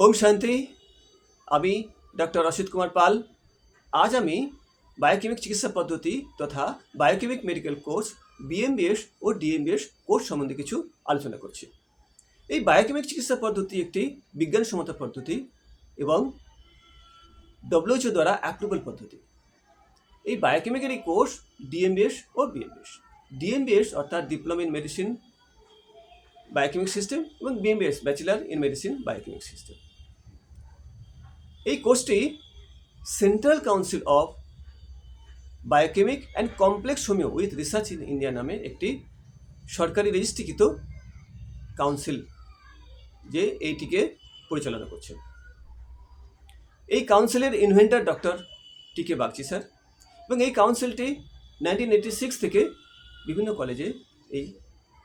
ওম শান্তি। আমি ডক্টর অসিত কুমার পাল। আজ আমি বায়োকেমিক চিকিৎসা পদ্ধতি তথা বায়োকেমিক মেডিকেল কোর্স বিএমবিএস ও ডিএমবিএস কোর্স সম্বন্ধে কিছু আলোচনা করছি। এই বায়োকেমিক চিকিৎসা পদ্ধতি একটি বিজ্ঞানসম্মত পদ্ধতি এবং WHO দ্বারা অ্যাপ্রুভাল পদ্ধতি। এই বায়োকেমিকের এই কোর্স ডিএমবিএস ও বিএমবিএস। ডিএমবিএস অর্থাৎ diploma in medicine biochemic system এবং BMBS bachelor in medicine biochemic system. এই কোর্সটি central council of biochemic and complex homeo with research in India নামে একটি সরকারি রেজিস্ট্রিকৃত কাউন্সিল যে এইটিকে পরিচালনা করছে। এই কাউন্সিলের inventor doctor T K. Bagchi sir, এবং এই কাউন্সিলটি 1986 থেকে বিভিন্ন কলেজে এই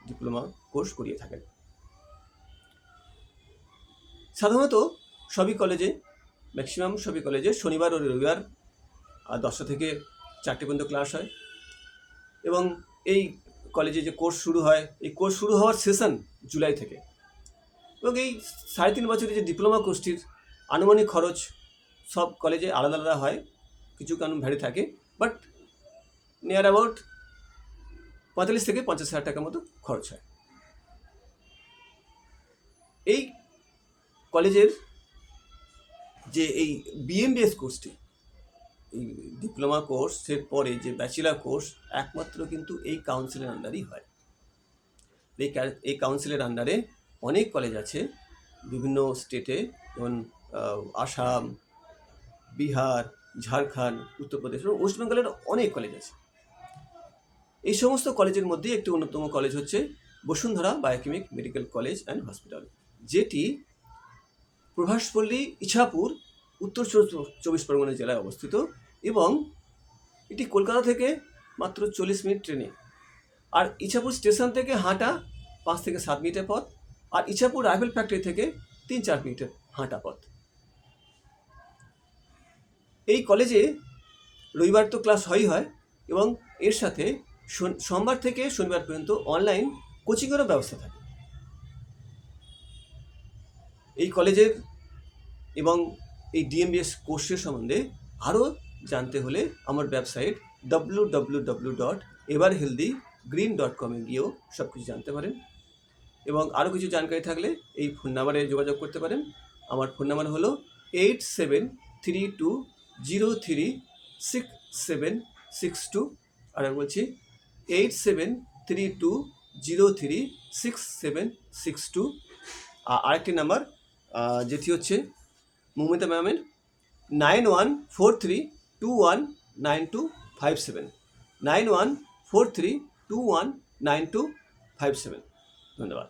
ডিপ্লোমা কোর্স করিয়ে থাকেন। সাধারণত সবই কলেজে, ম্যাক্সিমাম সবই কলেজে শনিবার ও রবিবার 10টা থেকে 4টে পর্যন্ত ক্লাস হয়। এবং এই কলেজে যে কোর্স শুরু হয়, এই কোর্স শুরু হওয়ার সেশন জুলাই থেকে। এবং এই 3.5 বছরের যে ডিপ্লোমা কোর্সটির আনুমানিক খরচ সব কলেজে আলাদা আলাদা হয়, কিছু কারণ ভ্যারি থাকে, বাট নিয়ার অ্যাবাউট 45 থেকে 50 হাজার টাকার মতো খরচ হয়। এই কলেজের যে এই বিএমবিএস কোর্সটি, এই ডিপ্লোমা কোর্সের পরে যে ব্যাচেলার কোর্স একমাত্র কিন্তু এই কাউন্সিলের আন্ডারেই হয়। এই কাউন্সিলের আন্ডারে অনেক কলেজ আছে বিভিন্ন স্টেটে, যেমন আসাম, বিহার, ঝাড়খণ্ড, উত্তরপ্রদেশ এবং ওয়েস্ট বেঙ্গলের অনেক কলেজ আছে। এই সমস্ত কলেজের মধ্যে একটি অন্যতম কলেজ হচ্ছে Bashundhara biochemic medical college and hospital, যেটি প্রভাসপল্লী, ইছাপুর, উত্তর 24 পরগনা জেলায় অবস্থিত। এবং এটি কলকাতা থেকে মাত্র 40 মিনিট ট্রেনে, আর ইছাপুর স্টেশন থেকে হাঁটা 5 থেকে 7 মিনিটের পথ, আর ইছাপুর রাইফেল ফ্যাক্টরি থেকে 3-4 মিনিটের হাঁটা পথ। এই কলেজে রবিবার তো ক্লাস হয় এবং এর সাথে সোমবার থেকে শনিবার পর্যন্ত অনলাইন কোচিংয়েরও ব্যবস্থা থাকে। এই কলেজের এবং এই ডিএমবিএস কোর্সের সম্বন্ধে আরও জানতে হলে আমার ওয়েবসাইট www.everhealthygreen.com গিয়েও সব কিছু জানতে পারেন। এবং আরও কিছু জানকারি থাকলে এই ফোন নাম্বারে যোগাযোগ করতে পারেন। আমার ফোন নাম্বার হলো 8732036762। আর আমি বলছি 8732036762। আরেকটি নাম্বার যেটি হচ্ছে মৌমিতা ম্যামের 9143219257 9143219257। ধন্যবাদ।